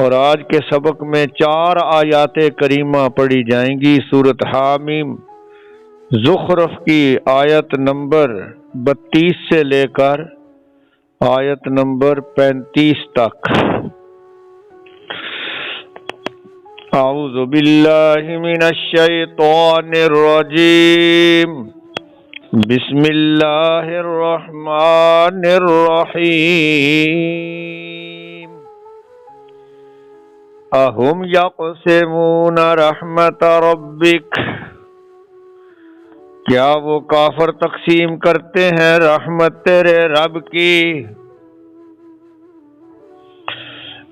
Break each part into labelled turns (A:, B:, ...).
A: اور آج کے سبق میں 4 آیات کریمہ پڑھی جائیں گی۔ سورۃ حامیم زخرف کی آیت نمبر 32 سے لے کر آیت نمبر 35 تک۔ اعوذ باللہ من الشیطان الرجیم، بسم اللہ الرحمن الرحیم۔ اہم یقسمون رحمت ربک، کیا وہ کافر تقسیم کرتے ہیں رحمت تیرے رب کی؟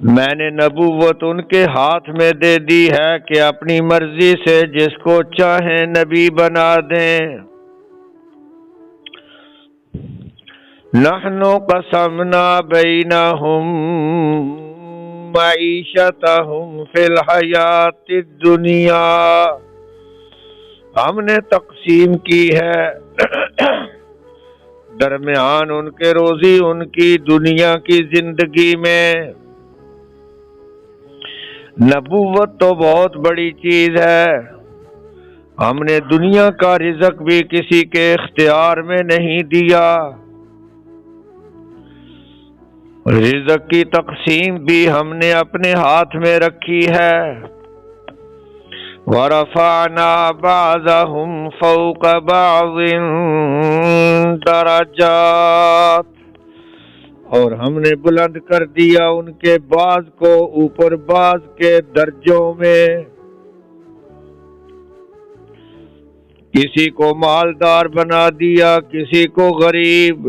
A: میں نے نبوت ان کے ہاتھ میں دے دی ہے کہ اپنی مرضی سے جس کو چاہیں نبی بنا دیں۔ نحن قسمنا بینہم معیشتہم فی الحیات الدنیا، ہم نے تقسیم کی ہے درمیان ان کے روزی ان کی دنیا کی زندگی میں۔ نبوت تو بہت بڑی چیز ہے، ہم نے دنیا کا رزق بھی کسی کے اختیار میں نہیں دیا، رزق کی تقسیم بھی ہم نے اپنے ہاتھ میں رکھی ہے۔ وَرَفَعْنَا بَعْضَهُمْ فَوْقَ بَعْضٍ دَرَجَاتٍ، اور ہم نے بلند کر دیا ان کے بعض کو اوپر بعض کے درجوں میں۔ کسی کو مالدار بنا دیا، کسی کو غریب،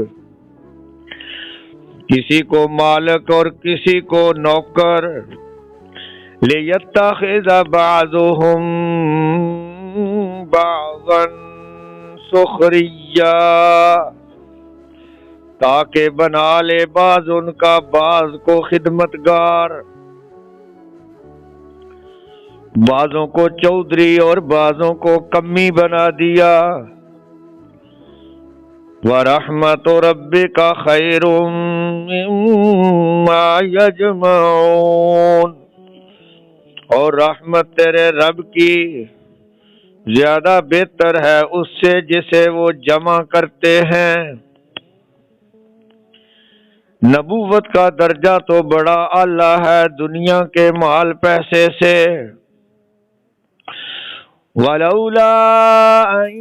A: کسی کو مالک اور کسی کو نوکر۔ لِيَتَّخِذَ بَعْضُهُمْ بَعْضًا سُخْرِيًّا، تاکہ بنا لے بعض ان کا بعض کو خدمتگار، بعضوں کو چودھری اور بعضوں کو کمی بنا دیا۔ وَرَحْمَتُ رَبِّكَ خَيْرٌ مِّمَّا يَجْمَعُونَ، اور رحمت تیرے رب کی زیادہ بہتر ہے اس سے جسے وہ جمع کرتے ہیں۔ نبوت کا درجہ تو بڑا اعلیٰ ہے دنیا کے مال پیسے سے۔ وَلَوْلَا أَن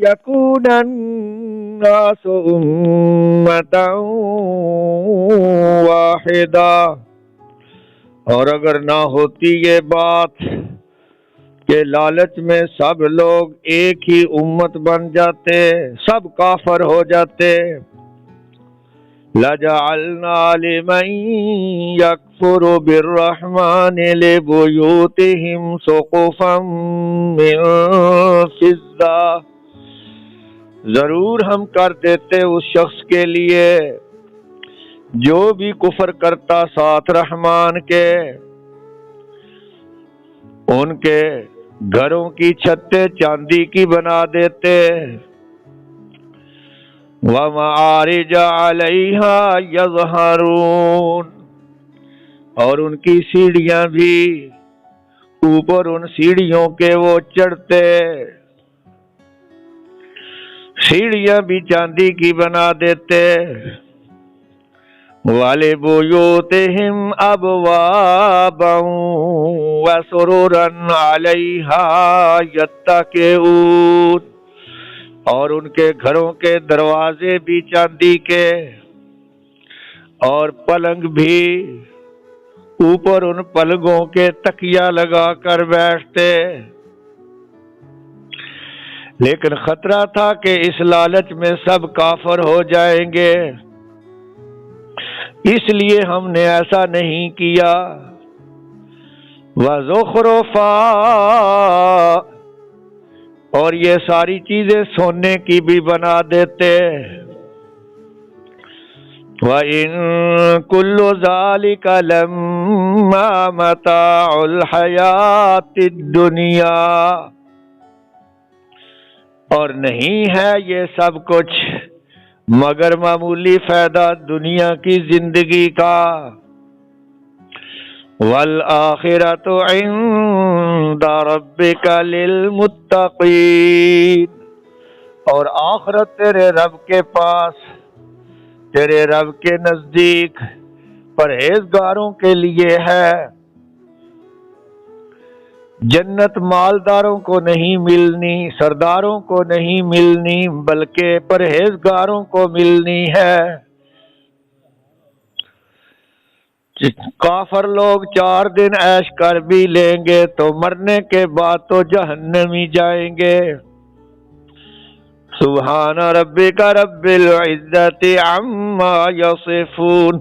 A: يَكُونَ النَّاسُ أُمَّةً وَاحِدَةً، اور اگر نہ ہوتی یہ بات کہ لالچ میں سب لوگ ایک ہی امت بن جاتے، سب کافر ہو جاتے، لَجَعَلْنَا لِمَن يَكْفُرُ بِالرَّحْمَنِ لِبُيُوتِهِمْ سُقُفًا مِّن فِضَّةٍ، ضرور ہم کر دیتے اس شخص کے لیے جو بھی کفر کرتا ساتھ رحمان کے، ان کے گھروں کی چھتیں چاندی کی بنا دیتے۔ وَمَعَارِجَ عَلَيْهَا يَظْهَرُونَ، اور ان کی سیڑھیاں بھی اوپر ان سیڑھیوں کے وہ چڑھتے، سیڑھیاں بھی چاندی کی بنا دیتے۔ وَلِبُيُوتِهِمْ أَبْوَابًا وَسُرُرًا عَلَيْهَا يَتَّكِئُونَ، اور ان کے گھروں کے دروازے بھی چاندی کے، اور پلنگ بھی اوپر ان پلنگوں کے تکیہ لگا کر بیٹھتے۔ لیکن خطرہ تھا کہ اس لالچ میں سب کافر ہو جائیں گے، اس لیے ہم نے ایسا نہیں کیا۔ وَزُخْرُفًا، اور یہ ساری چیزیں سونے کی بھی بنا دیتے۔ وَإِن كُلُّ ذَلِكَ لَمَّا مَتَاعُ الْحَيَاةِ الدُّنْيَا، اور نہیں ہے یہ سب کچھ مگر معمولی فائدہ دنیا کی زندگی کا، والآخرۃ عند ربک للمتقین، اور آخرت تیرے رب کے پاس، تیرے رب کے نزدیک پرہیزگاروں کے لیے ہے۔ جنت مالداروں کو نہیں ملنی، سرداروں کو نہیں ملنی، بلکہ پرہیزگاروں کو ملنی ہے۔ کافر لوگ 4 دن عیش کر بھی لیں گے تو مرنے کے بعد تو جہنمی جائیں گے۔ سبحان ربک رب العزت عما یصفون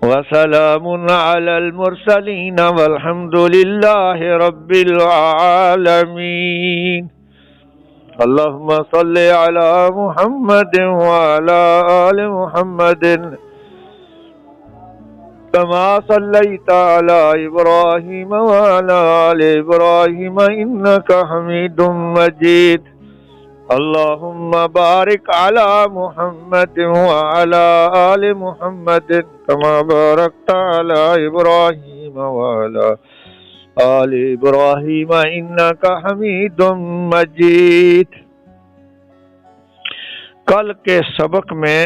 A: وسلام علی المرسلین والحمد للہ رب العالمین۔ اللہم صل علی محمد وعلی آل محمد كما صليت على إبراهيم وعلى آل إبراهيم إنك حميد مجيد۔ اللهم بارك على محمد وعلى آل محمد كما باركت على إبراهيم وعلى آل إبراهيم إنك حميد مجيد۔ کل کے سبق میں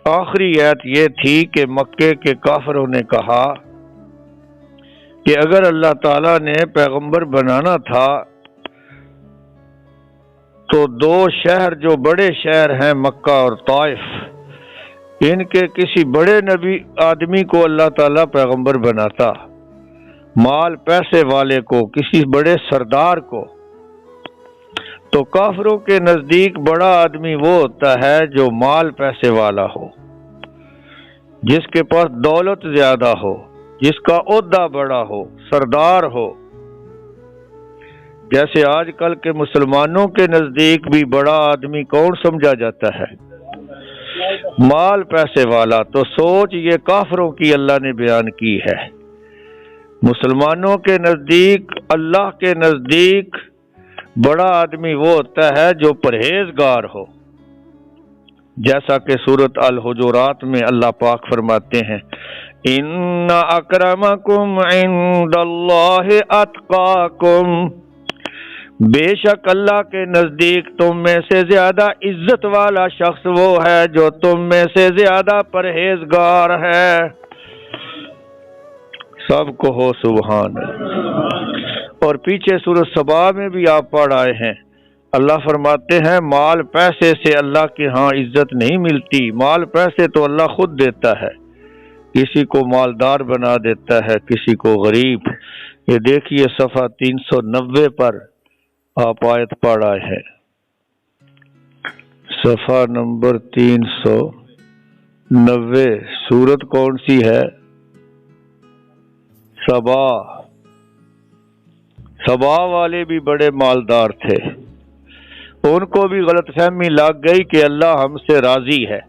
A: آخری آیت یہ تھی کہ مکے کے کافروں نے کہا کہ اگر اللہ تعالیٰ نے پیغمبر بنانا تھا تو 2 شہر جو بڑے شہر ہیں مکہ اور طائف، ان کے کسی بڑے نبی آدمی کو اللہ تعالیٰ پیغمبر بناتا، مال پیسے والے کو، کسی بڑے سردار کو۔ تو کافروں کے نزدیک بڑا آدمی وہ ہوتا ہے جو مال پیسے والا ہو، جس کے پاس دولت زیادہ ہو، جس کا عہدہ بڑا ہو، سردار ہو۔ جیسے آج کل کے مسلمانوں کے نزدیک بھی بڑا آدمی کون سمجھا جاتا ہے؟ مال پیسے والا۔ تو سوچ یہ کافروں کی اللہ نے بیان کی ہے۔ مسلمانوں کے نزدیک، اللہ کے نزدیک بڑا آدمی وہ ہوتا ہے جو پرہیزگار ہو، جیسا کہ سورۃ الحجرات میں اللہ پاک فرماتے ہیں ان اکرمکم عند اللہ اتقاکم، بے شک اللہ کے نزدیک تم میں سے زیادہ عزت والا شخص وہ ہے جو تم میں سے زیادہ پرہیزگار ہے۔ سب کو ہو سبحان اللہ۔ اور پیچھے سورۃ سبا میں بھی آپ پڑھ آئے ہیں، اللہ فرماتے ہیں مال پیسے سے اللہ کے ہاں عزت نہیں ملتی، مال پیسے تو اللہ خود دیتا ہے، کسی کو مالدار بنا دیتا ہے، کسی کو غریب۔ یہ دیکھیے صفحہ 390 پر آپ آیت پڑھ آئے ہیں، صفحہ نمبر 390۔ سورت کون سی ہے؟ سبا۔ سبا والے بھی بڑے مالدار تھے، ان کو بھی غلط فہمی لگ گئی کہ اللہ ہم سے راضی ہے،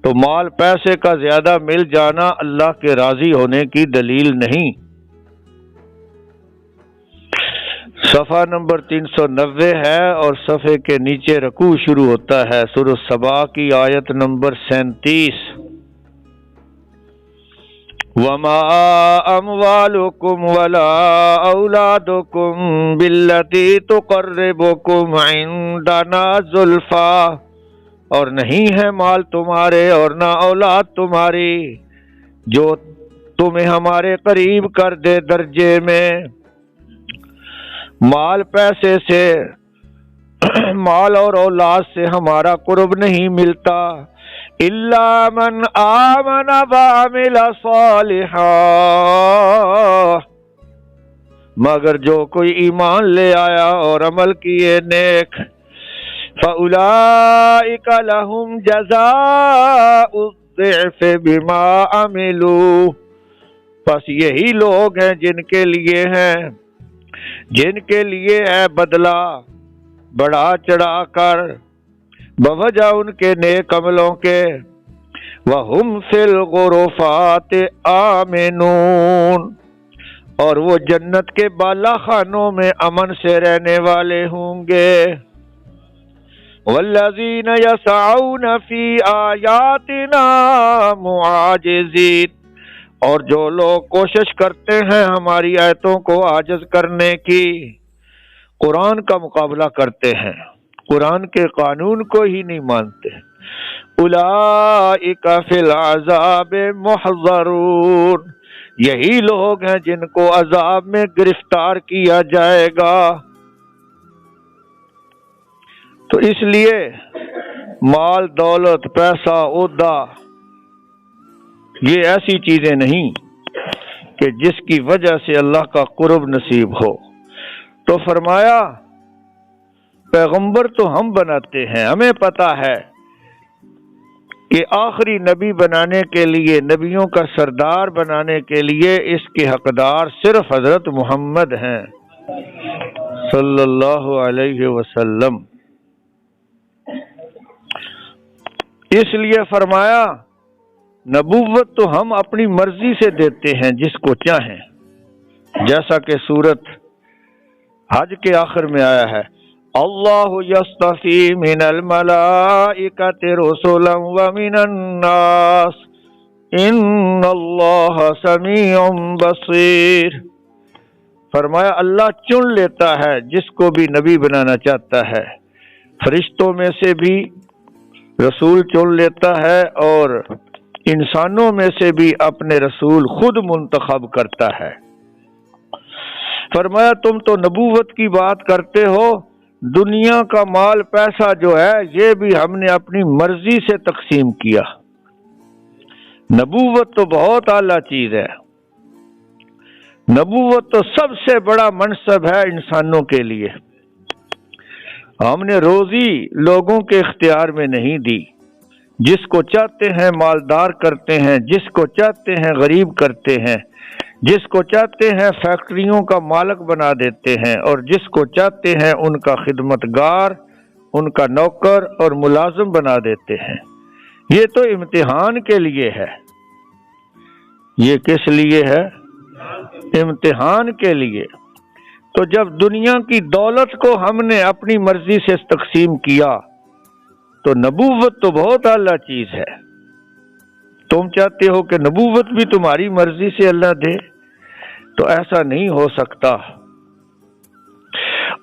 A: تو مال پیسے کا زیادہ مل جانا اللہ کے راضی ہونے کی دلیل نہیں۔ صفحہ نمبر 390 ہے اور صفحے کے نیچے رکوع شروع ہوتا ہے سورۃ سبا کی آیت نمبر 37۔ وَمَا أَمْوَالُكُمْ وَلَا أَوْلَادُكُمْ بِالَّتِي تُقَرِّبُكُمْ عِنْدَنَا زُلْفَىٰ، اور نہیں ہے مال تمہارے اور نہ اولاد تمہاری جو تمہیں ہمارے قریب کر دے درجے میں۔ مال پیسے سے، مال اور اولاد سے ہمارا قرب نہیں ملتا، الا من آمن وعمل صالحا، مگر جو کوئی ایمان لے آیا اور عمل کیے نیک، فَأُولَئِكَ لَهُمْ جَزَاءُ الضِّعْفِ بِمَا عَمِلُوا، پس یہی لوگ ہیں جن کے لیے ہے بدلہ بڑھا چڑھا کر بوجہ ان کے نیک عملوں کے، وَهُمْ فِي الْغُرُفَاتِ آمِنُونَ، اور وہ جنت کے بالا خانوں میں امن سے رہنے والے ہوں گے۔ والذین یسعون فی آیاتنا معاجزین، اور جو لوگ کوشش کرتے ہیں ہماری آیتوں کو عاجز کرنے کی، قرآن کا مقابلہ کرتے ہیں، قرآن کے قانون کو ہی نہیں مانتے، اولئک فی العذاب محضرون، یہی لوگ ہیں جن کو عذاب میں گرفتار کیا جائے گا۔ تو اس لیے مال، دولت، پیسہ، عہدہ یہ ایسی چیزیں نہیں کہ جس کی وجہ سے اللہ کا قرب نصیب ہو۔ تو فرمایا پیغمبر تو ہم بناتے ہیں، ہمیں پتا ہے کہ آخری نبی بنانے کے لیے، نبیوں کا سردار بنانے کے لیے اس کے حقدار صرف حضرت محمد ہیں صلی اللہ علیہ وسلم۔ اس لیے فرمایا نبوت تو ہم اپنی مرضی سے دیتے ہیں جس کو چاہیں، جیسا کہ سورت حج کے آخر میں آیا ہے، اللہ یصطفی من الملائکۃ رسلا ومن الناس ان اللہ سمیع بصیر۔ فرمایا اللہ چن لیتا ہے جس کو بھی نبی بنانا چاہتا ہے، فرشتوں میں سے بھی رسول چن لیتا ہے اور انسانوں میں سے بھی اپنے رسول خود منتخب کرتا ہے۔ فرمایا تم تو نبوت کی بات کرتے ہو، دنیا کا مال پیسہ جو ہے یہ بھی ہم نے اپنی مرضی سے تقسیم کیا۔ نبوت تو بہت اعلیٰ چیز ہے، نبوت تو سب سے بڑا منصب ہے انسانوں کے لیے۔ ہم نے روزی لوگوں کے اختیار میں نہیں دی، جس کو چاہتے ہیں مالدار کرتے ہیں، جس کو چاہتے ہیں غریب کرتے ہیں، جس کو چاہتے ہیں فیکٹریوں کا مالک بنا دیتے ہیں، اور جس کو چاہتے ہیں ان کا خدمتگار، ان کا نوکر اور ملازم بنا دیتے ہیں۔ یہ تو امتحان کے لیے ہے۔ یہ کس لیے ہے؟ امتحان کے لیے۔ تو جب دنیا کی دولت کو ہم نے اپنی مرضی سے تقسیم کیا تو نبوت تو بہت اعلیٰ چیز ہے۔ تم چاہتے ہو کہ نبوت بھی تمہاری مرضی سے اللہ دے، تو ایسا نہیں ہو سکتا۔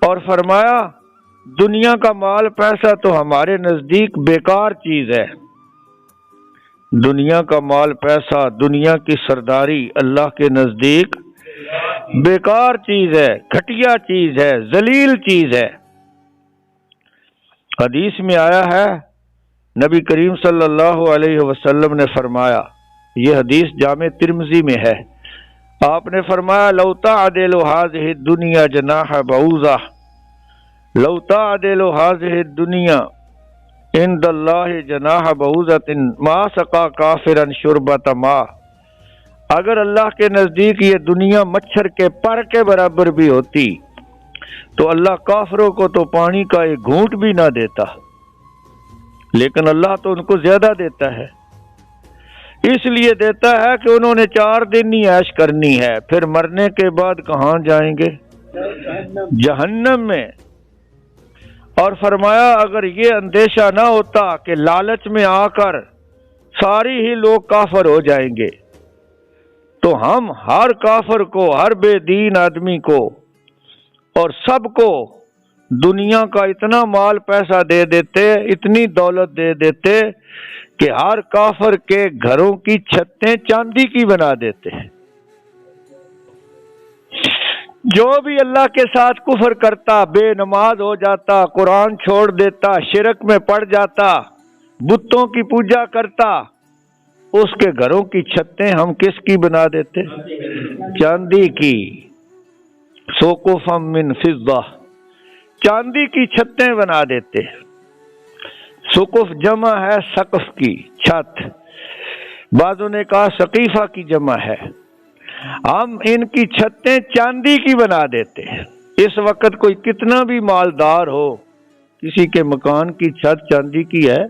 A: اور فرمایا دنیا کا مال پیسہ تو ہمارے نزدیک بیکار چیز ہے۔ دنیا کا مال پیسہ، دنیا کی سرداری اللہ کے نزدیک بیکار چیز ہے، گھٹیا چیز ہے، ذلیل چیز ہے۔ حدیث میں آیا ہے، نبی کریم صلی اللہ علیہ وسلم نے فرمایا، یہ حدیث جامع ترمذی میں ہے، آپ نے فرمایا لو تعدل هذه الدنيا جناح بعوضہ، لو تعدل هذه الدنيا عند الله جناح بعوضۃ ما سقى کافرا شربۃ ماء، اگر اللہ کے نزدیک یہ دنیا مچھر کے پر کے برابر بھی ہوتی تو اللہ کافروں کو تو پانی کا ایک گھونٹ بھی نہ دیتا، لیکن اللہ تو ان کو زیادہ دیتا ہے۔ اس لیے دیتا ہے کہ انہوں نے 4 دن ہی عیش کرنی ہے، پھر مرنے کے بعد کہاں جائیں گے؟ جہنم میں۔ اور فرمایا اگر یہ اندیشہ نہ ہوتا کہ لالچ میں آ کر ساری ہی لوگ کافر ہو جائیں گے تو ہم ہر کافر کو، ہر بے دین آدمی کو اور سب کو دنیا کا اتنا مال پیسہ دے دیتے، اتنی دولت دے دیتے کہ ہر کافر کے گھروں کی چھتیں چاندی کی بنا دیتے ہیں۔ جو بھی اللہ کے ساتھ کفر کرتا، بے نماز ہو جاتا، قرآن چھوڑ دیتا، شرک میں پڑ جاتا، بتوں کی پوجا کرتا، اس کے گھروں کی چھتیں ہم کس کی بنا دیتے؟ چاندی کی۔ سقفا من فضہ، چاندی کی چھتیں بنا دیتے۔ سقف جمع ہے سقف کی، چھت، بعضوں نے کہا سقیفہ کی جمع ہے۔ ہم ان کی چھتیں چاندی کی بنا دیتے ہیں۔ اس وقت کوئی کتنا بھی مالدار ہو، کسی کے مکان کی چھت چاندی کی ہے،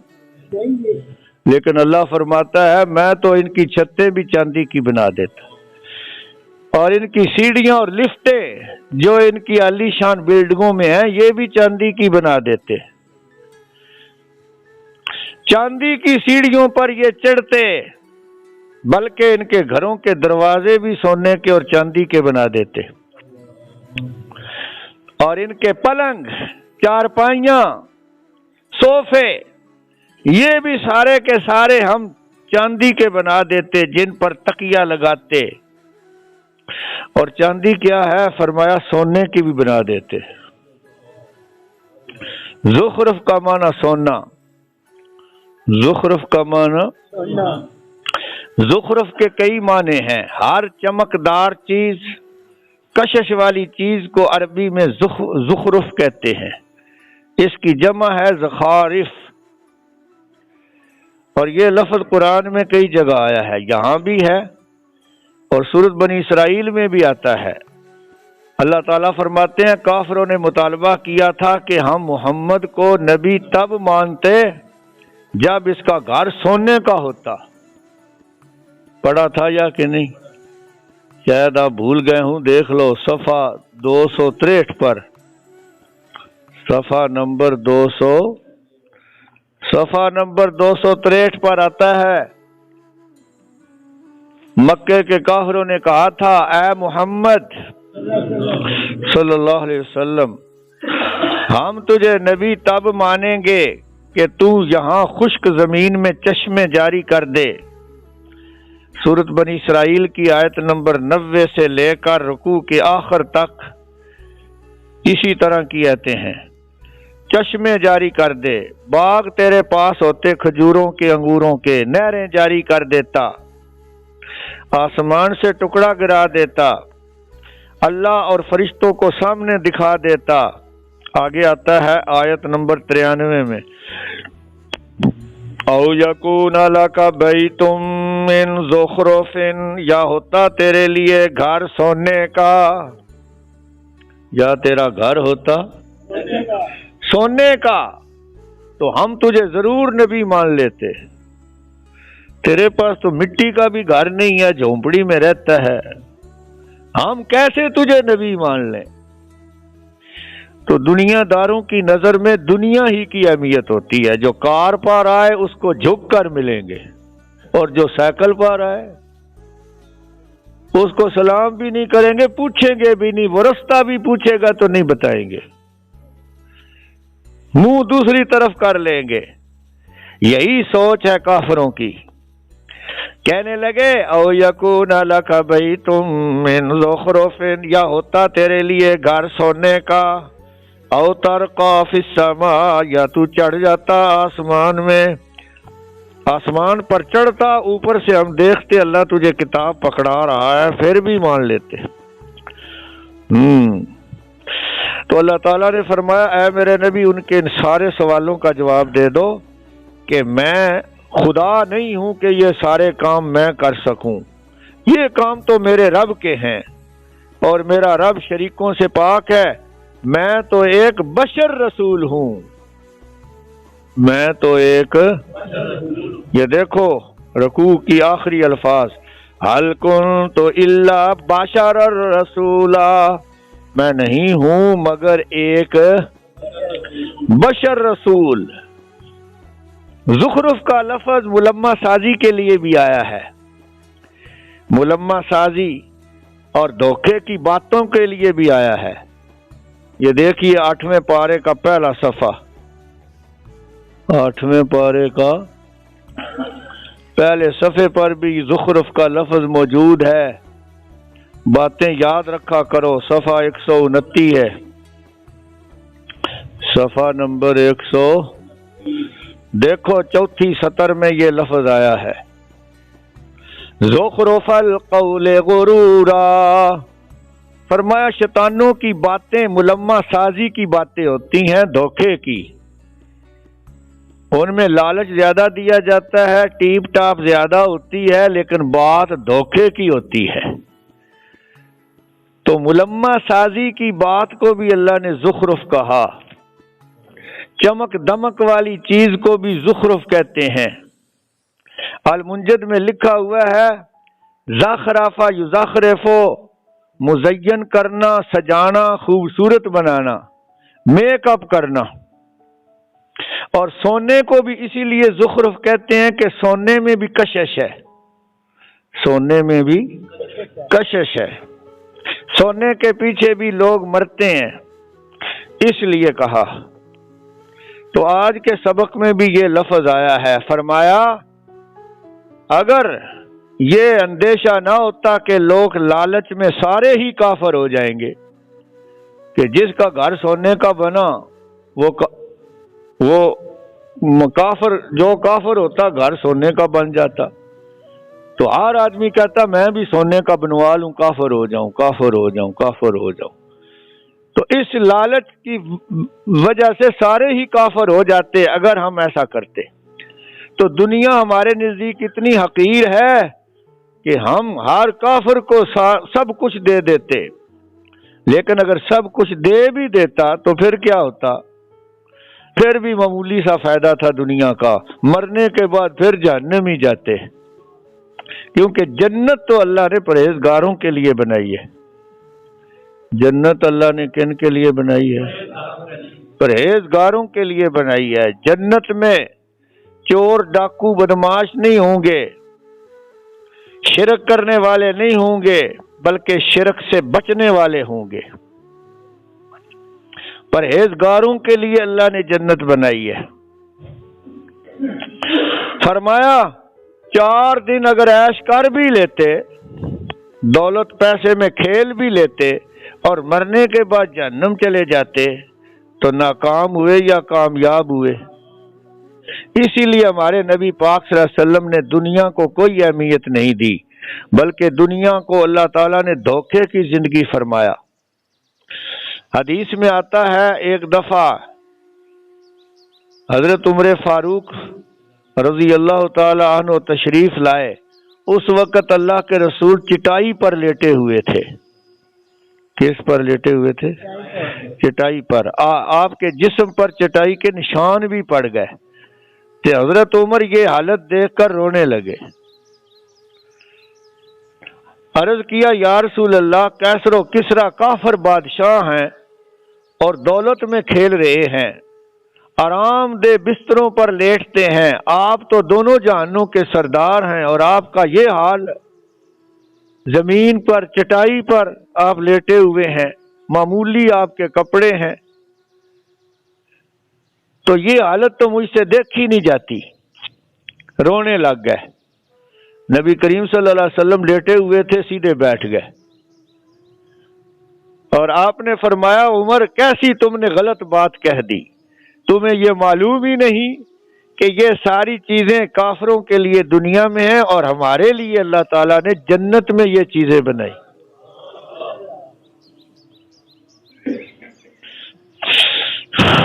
A: لیکن اللہ فرماتا ہے میں تو ان کی چھتیں بھی چاندی کی بنا دیتا، اور ان کی سیڑھیاں اور لفٹیں جو ان کی عالی شان بلڈنگوں میں ہیں یہ بھی چاندی کی بنا دیتے۔ چاندی کی سیڑھیوں پر یہ چڑھتے، بلکہ ان کے گھروں کے دروازے بھی سونے کے اور چاندی کے بنا دیتے، اور ان کے پلنگ، چارپائیاں، صوفے، یہ بھی سارے کے سارے ہم چاندی کے بنا دیتے، جن پر تکیہ لگاتے۔ اور چاندی کیا ہے؟ فرمایا سونے کی بھی بنا دیتے۔ زخرف کا معنی سونا، زخرف کا معنی، زخرف کے کئی معنی ہیں۔ ہر چمکدار چیز، کشش والی چیز کو عربی میں زخرف کہتے ہیں، اس کی جمع ہے زخارف، اور یہ لفظ قرآن میں کئی جگہ آیا ہے، یہاں بھی ہے اور سورۃ بنی اسرائیل میں بھی آتا ہے۔ اللہ تعالیٰ فرماتے ہیں کافروں نے مطالبہ کیا تھا کہ ہم محمد کو نبی تب مانتے جب اس کا گھر سونے کا ہوتا۔ پڑھا تھا یا کہ نہیں؟ شاید آپ بھول گئے ہوں، دیکھ لو صفحہ 263 پر، صفحہ نمبر 263 پر آتا ہے، مکے کے کافروں نے کہا تھا اے محمد صلی اللہ علیہ وسلم، ہم تجھے نبی تب مانیں گے کہ تو یہاں خشک زمین میں چشمے جاری کر دے۔ سورۃ بنی اسرائیل کی آیت نمبر 90 سے لے کر رکوع کے آخر تک اسی طرح کی آیتیں ہیں۔ چشمے جاری کر دے، باغ تیرے پاس ہوتے کھجوروں کے، انگوروں کے، نہریں جاری کر دیتا، آسمان سے ٹکڑا گرا دیتا، اللہ اور فرشتوں کو سامنے دکھا دیتا۔ آگے آتا ہے آیت نمبر 93 میں، او یکون لک بیت من زخرف، یا ہوتا تیرے لیے گھر سونے کا، یا تیرا گھر ہوتا سونے کا تو ہم تجھے ضرور نبی مان لیتے۔ تیرے پاس تو مٹی کا بھی گھر نہیں ہے، جھونپڑی میں رہتا ہے، ہم کیسے تجھے نبی مان لیں؟ تو دنیا داروں کی نظر میں دنیا ہی کی اہمیت ہوتی ہے، جو کار پا رہا ہے اس کو جھک کر ملیں گے، اور جو سائیکل پا رہا ہے اس کو سلام بھی نہیں کریں گے، پوچھیں گے بھی نہیں، وہ رستہ بھی پوچھے گا تو نہیں بتائیں گے، منہ دوسری طرف کر لیں گے۔ یہی سوچ ہے کافروں کی۔ کہنے لگے او یکون لک بیت من زخرف، یا ہوتا تیرے لیے گھر سونے کا، او ترقی فی السماء، یا تو چڑھ جاتا آسمان میں، آسمان پر چڑھتا، اوپر سے ہم دیکھتے اللہ تجھے کتاب پکڑا رہا ہے، پھر بھی مان لیتے۔ تو اللہ تعالیٰ نے فرمایا اے میرے نبی ان کے ان سارے سوالوں کا جواب دے دو کہ میں خدا نہیں ہوں کہ یہ سارے کام میں کر سکوں، یہ کام تو میرے رب کے ہیں، اور میرا رب شریکوں سے پاک ہے، میں تو ایک بشر رسول ہوں، میں تو ایک، یہ دیکھو رکوع کی آخری الفاظ، حل کنت الا بشرا رسولا، میں نہیں ہوں مگر ایک بشر رسول۔ زخرف کا لفظ ملمہ سازی کے لیے بھی آیا ہے، ملمہ سازی اور دھوکے کی باتوں کے لیے بھی آیا ہے۔ یہ دیکھیے 8ویں پارے کا پہلا صفحہ، 8ویں پارے کا پہلے صفحے پر بھی زخرف کا لفظ موجود ہے، باتیں یاد رکھا کرو۔ صفحہ 129 ہے، صفحہ نمبر 100، دیکھو چوتھی سطر میں یہ لفظ آیا ہے، زخرف القول غرورا، فرمایا شیطانوں کی باتیں ملمہ سازی کی باتیں ہوتی ہیں، دھوکے کی، ان میں لالچ زیادہ دیا جاتا ہے، ٹیپ ٹاپ زیادہ ہوتی ہے، لیکن بات دھوکے کی ہوتی ہے۔ تو ملمہ سازی کی بات کو بھی اللہ نے زخرف کہا، چمک دمک والی چیز کو بھی زخرف کہتے ہیں۔ المنجد میں لکھا ہوا ہے زخرف یزخرف، مزین کرنا، سجانا، خوبصورت بنانا، میک اپ کرنا۔ اور سونے کو بھی اسی لیے زخرف کہتے ہیں کہ سونے میں بھی کشش ہے، سونے میں بھی کشش ہے، سونے کے پیچھے بھی لوگ مرتے ہیں، اس لیے کہا۔ تو آج کے سبق میں بھی یہ لفظ آیا ہے، فرمایا اگر یہ اندیشہ نہ ہوتا کہ لوگ لالچ میں سارے ہی کافر ہو جائیں گے، کہ جس کا گھر سونے کا بنا وہ کافر، جو کافر ہوتا گھر سونے کا بن جاتا، تو ہر آدمی کہتا میں بھی سونے کا بنوا لوں، کافر ہو جاؤں، کافر ہو جاؤں، کافر ہو جاؤں۔ تو اس لالچ کی وجہ سے سارے ہی کافر ہو جاتے اگر ہم ایسا کرتے۔ تو دنیا ہمارے نزدیک اتنی حقیر ہے کہ ہم ہر کافر کو سب کچھ دے دیتے، لیکن اگر سب کچھ دے بھی دیتا تو پھر کیا ہوتا؟ پھر بھی معمولی سا فائدہ تھا دنیا کا، مرنے کے بعد پھر جہنم ہی جاتے، کیونکہ جنت تو اللہ نے پرہیزگاروں کے لیے بنائی ہے۔ جنت اللہ نے کن کے لیے بنائی ہے؟ پرہیزگاروں کے لیے بنائی ہے۔ جنت میں چور ڈاکو بدماش نہیں ہوں گے، شرک کرنے والے نہیں ہوں گے، بلکہ شرک سے بچنے والے ہوں گے۔ پرہیزگاروں کے لیے اللہ نے جنت بنائی ہے۔ فرمایا 4 دن اگر عیش کر بھی لیتے، دولت پیسے میں کھیل بھی لیتے اور مرنے کے بعد جہنم چلے جاتے تو ناکام ہوئے یا کامیاب ہوئے؟ اسی لیے ہمارے نبی پاک صلی اللہ علیہ وسلم نے دنیا کو کوئی اہمیت نہیں دی، بلکہ دنیا کو اللہ تعالیٰ نے دھوکے کی زندگی فرمایا۔ حدیث میں آتا ہے ایک دفعہ حضرت عمر فاروق رضی اللہ تعالی عنہ تشریف لائے، اس وقت اللہ کے رسول چٹائی پر لیٹے ہوئے تھے۔ کس پر لیٹے ہوئے تھے؟ چٹائی پر۔ آپ کے جسم پر چٹائی کے نشان بھی پڑ گئے کہ حضرت عمر یہ حالت دیکھ کر رونے لگے۔ عرض کیا یا رسول اللہ، کیسر و کسریٰ کافر بادشاہ ہیں اور دولت میں کھیل رہے ہیں، آرام دہ بستروں پر لیٹتے ہیں، آپ تو دونوں جہانوں کے سردار ہیں اور آپ کا یہ حال، زمین پر چٹائی پر آپ لیٹے ہوئے ہیں، معمولی آپ کے کپڑے ہیں، تو یہ حالت تو مجھ سے دیکھی نہیں جاتی۔ رونے لگ گئے۔ نبی کریم صلی اللہ علیہ وسلم لیٹے ہوئے تھے، سیدھے بیٹھ گئے اور آپ نے فرمایا عمر کیسی تم نے غلط بات کہہ دی، تمہیں یہ معلوم ہی نہیں کہ یہ ساری چیزیں کافروں کے لیے دنیا میں ہیں اور ہمارے لیے اللہ تعالیٰ نے جنت میں یہ چیزیں بنائی۔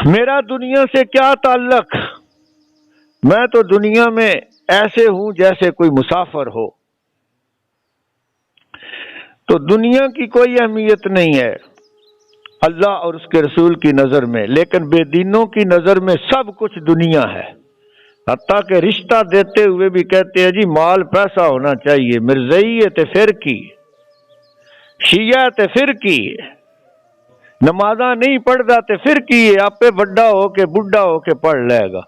A: میرا دنیا سے کیا تعلق؟ میں تو دنیا میں ایسے ہوں جیسے کوئی مسافر ہو، تو دنیا کی کوئی اہمیت نہیں ہے اللہ اور اس کے رسول کی نظر میں، لیکن بے دینوں کی نظر میں سب کچھ دنیا ہے۔ حتیٰ کہ رشتہ دیتے ہوئے بھی کہتے ہیں جی مال پیسہ ہونا چاہیے، مرزئی تے پھر کی، شیعہ تے پھر کی، نمازاں نہیں پڑھدا تے پھر کی، آپ پہ بڑا ہو کے بڈھا ہو کے پڑھ لے گا،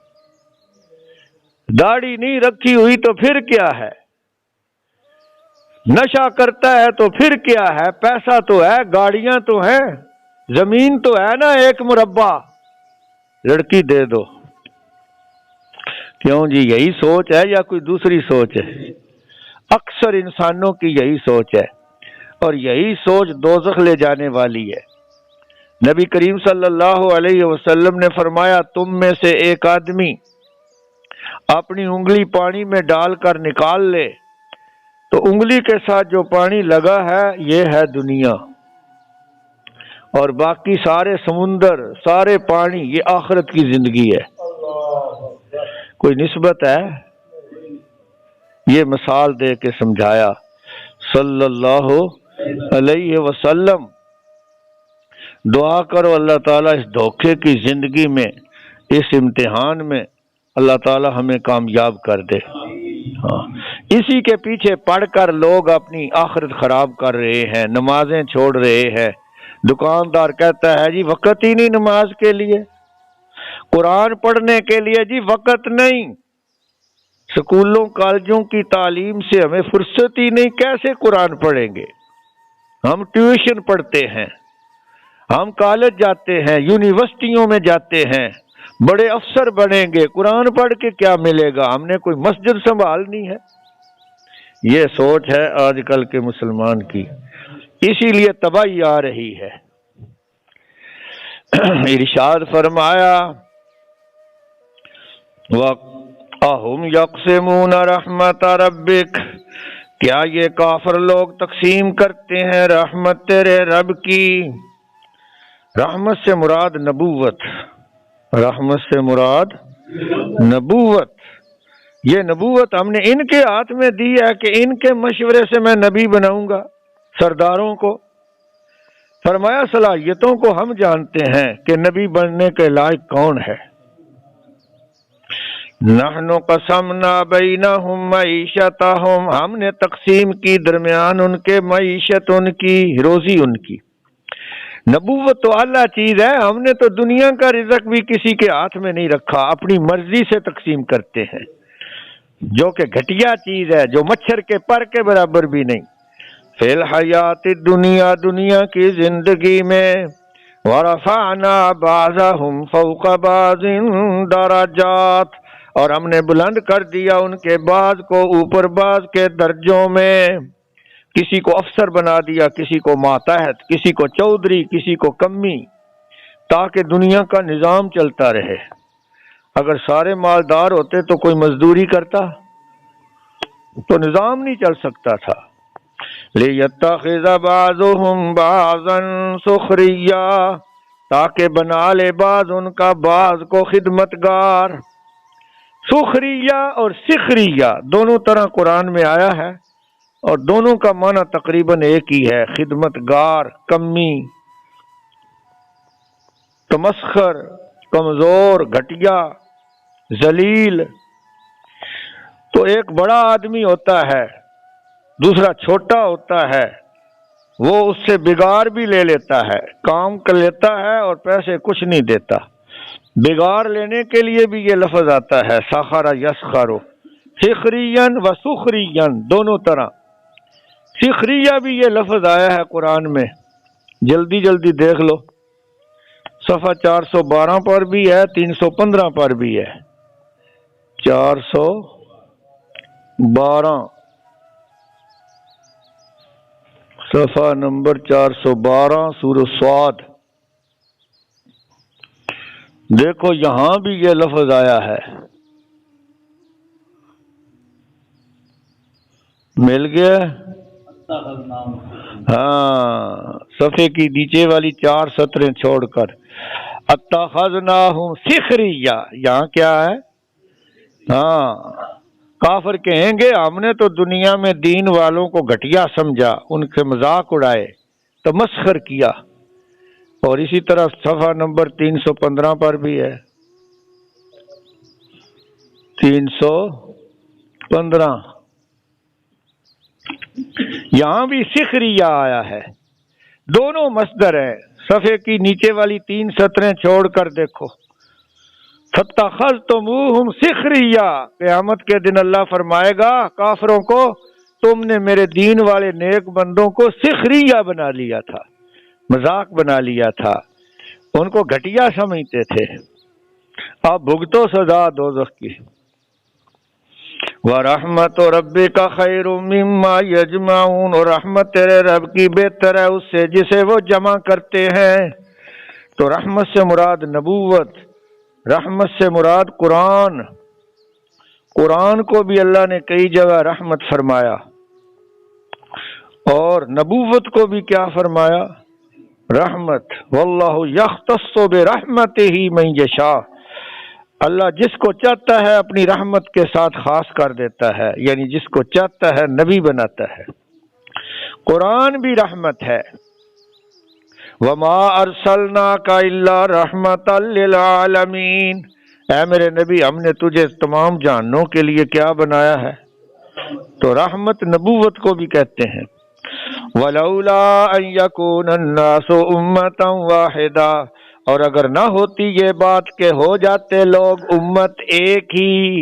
A: داڑھی نہیں رکھی ہوئی تو پھر کیا ہے، نشہ کرتا ہے تو پھر کیا ہے، پیسہ تو ہے، گاڑیاں تو ہیں، زمین تو ہے نا ایک مربع، لڑکی دے دو۔ کیوں جی یہی سوچ ہے یا کوئی دوسری سوچ ہے؟ اکثر انسانوں کی یہی سوچ ہے اور یہی سوچ دوزخ لے جانے والی ہے۔ نبی کریم صلی اللہ علیہ وسلم نے فرمایا تم میں سے ایک آدمی اپنی انگلی پانی میں ڈال کر نکال لے تو انگلی کے ساتھ جو پانی لگا ہے یہ ہے دنیا، اور باقی سارے سمندر سارے پانی یہ آخرت کی زندگی ہے۔ کوئی نسبت ہے؟ یہ مثال دے کے سمجھایا صلی اللہ علیہ وسلم۔ دعا کرو اللہ تعالیٰ اس دھوکے کی زندگی میں، اس امتحان میں اللہ تعالیٰ ہمیں کامیاب کر دے۔ اسی کے پیچھے پڑھ کر لوگ اپنی آخرت خراب کر رہے ہیں، نمازیں چھوڑ رہے ہیں۔ دکاندار کہتا ہے جی وقت ہی نہیں نماز کے لیے، قرآن پڑھنے کے لیے جی وقت نہیں، سکولوں کالجوں کی تعلیم سے ہمیں فرصت ہی نہیں، کیسے قرآن پڑھیں گے؟ ہم ٹیوشن پڑھتے ہیں، ہم کالج جاتے ہیں، یونیورسٹیوں میں جاتے ہیں، بڑے افسر بنیں گے، قرآن پڑھ کے کیا ملے گا؟ ہم نے کوئی مسجد سنبھالنی ہے؟ یہ سوچ ہے آج کل کے مسلمان کی، اسی لیے تباہی آ رہی ہے۔ ارشاد فرمایا وَأَهُمْ يَقْسِمُونَ رَحْمَتَ رَبِّكَ، کیا یہ کافر لوگ تقسیم کرتے ہیں رحمت تیرے رب کی؟ رحمت سے مراد نبوت، رحمت سے مراد نبوت۔ یہ نبوت ہم نے ان کے ہاتھ میں دی ہے کہ ان کے مشورے سے میں نبی بناؤں گا سرداروں کو۔ فرمایا صلاحیتوں کو ہم جانتے ہیں کہ نبی بننے کے لائق کون ہے۔ نحن قسمنا بینہم معیشتہم، ہم نے تقسیم کی درمیان ان کے معیشت، ان کی روزی، ان کی۔ نبوت تو اعلیٰ چیز ہے، ہم نے تو دنیا کا رزق بھی کسی کے ہاتھ میں نہیں رکھا، اپنی مرضی سے تقسیم کرتے ہیں، جو کہ گھٹیا چیز ہے، جو مچھر کے پر کے برابر بھی نہیں۔ فی الحیات الدنیا، دنیا کی زندگی میں، ورفعنا بعضهم فوق بعض درجات، اور ہم نے بلند کر دیا ان کے بعض کو اوپر بعض کے درجوں میں، کسی کو افسر بنا دیا، کسی کو ماتحت، کسی کو چودھری، کسی کو کمی، تاکہ دنیا کا نظام چلتا رہے۔ اگر سارے مالدار ہوتے تو کوئی مزدوری کرتا تو نظام نہیں چل سکتا تھا۔ لِيَتَّخِذَ بَعْضُهُمْ بَعْضًا سُخْرِيًّا، تاکہ بنا لے بعض ان کا بعض کو خدمتگار۔ سخریہ اور سخریہ دونوں طرح قرآن میں آیا ہے، اور دونوں کا معنی تقریباً ایک ہی ہے، خدمتگار، کمی، تمسخر، کمزور، گھٹیا، ذلیل۔ تو ایک بڑا آدمی ہوتا ہے، دوسرا چھوٹا ہوتا ہے، وہ اس سے بگاڑ بھی لے لیتا ہے، کام کر لیتا ہے اور پیسے کچھ نہیں دیتا۔ بگاڑ لینے کے لیے بھی یہ لفظ آتا ہے، سخر یسخر، سخرین و سخرین، دونوں طرح۔ سخریہ بھی یہ لفظ آیا ہے قرآن میں، جلدی جلدی دیکھ لو، صفحہ 412 پر بھی ہے، 315 پر بھی ہے۔ 412 صفحہ نمبر 412 سورہ صاد، دیکھو یہاں بھی یہ لفظ آیا ہے۔ مل گیا؟ ہاں، صفحے کی نیچے والی 4 سطریں چھوڑ کر، اتخذناہم سخریہ، یہاں کیا ہے؟ ہاں، کافر کہیں گے ہم نے تو دنیا میں دین والوں کو گھٹیا سمجھا، ان کے مذاق اڑائے، تمسخر کیا۔ اور اسی طرح صفحہ نمبر 315 پر بھی ہے، 315، یہاں بھی سخریہ آیا ہے، دونوں مصدر ہیں۔ صفحے کی نیچے والی 3 سطریں چھوڑ کر دیکھو، فَاتَّخَذْتُمُوهُمْ سِخْرِيًّا، قیامت کے دن اللہ فرمائے گا کافروں کو، تم نے میرے دین والے نیک بندوں کو سخریہ بنا لیا تھا، مذاق بنا لیا تھا، ان کو گھٹیا سمجھتے تھے، اب بھگتو سزا دوزخ کی۔ وَرَحْمَتُ رَبِّكَ خَيْرٌ مِّمَّا يَجْمَعُونَ، اور رحمت تیرے رب کی بہتر ہے اس سے جسے وہ جمع کرتے ہیں۔ تو رحمت سے مراد نبوت، رحمت سے مراد قرآن۔ قرآن کو بھی اللہ نے کئی جگہ رحمت فرمایا، اور نبوت کو بھی کیا فرمایا؟ رحمت۔ واللہ یختص برحمتہ من یشاء، اللہ جس کو چاہتا ہے اپنی رحمت کے ساتھ خاص کر دیتا ہے، یعنی جس کو چاہتا ہے نبی بناتا ہے۔ قرآن بھی رحمت ہے۔ وما ارسلناک الا رحمتا للعالمین، اے میرے نبی ہم نے تجھے تمام جہانوں کے لیے کیا بنایا ہے؟ تو رحمت نبوت کو بھی کہتے ہیں۔ ولولا ان یکون الناس امتا واحدا، اور اگر نہ ہوتی یہ بات کہ ہو جاتے لوگ امت ایک ہی،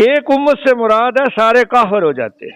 A: ایک امت سے مراد ہے سارے کافر ہو جاتے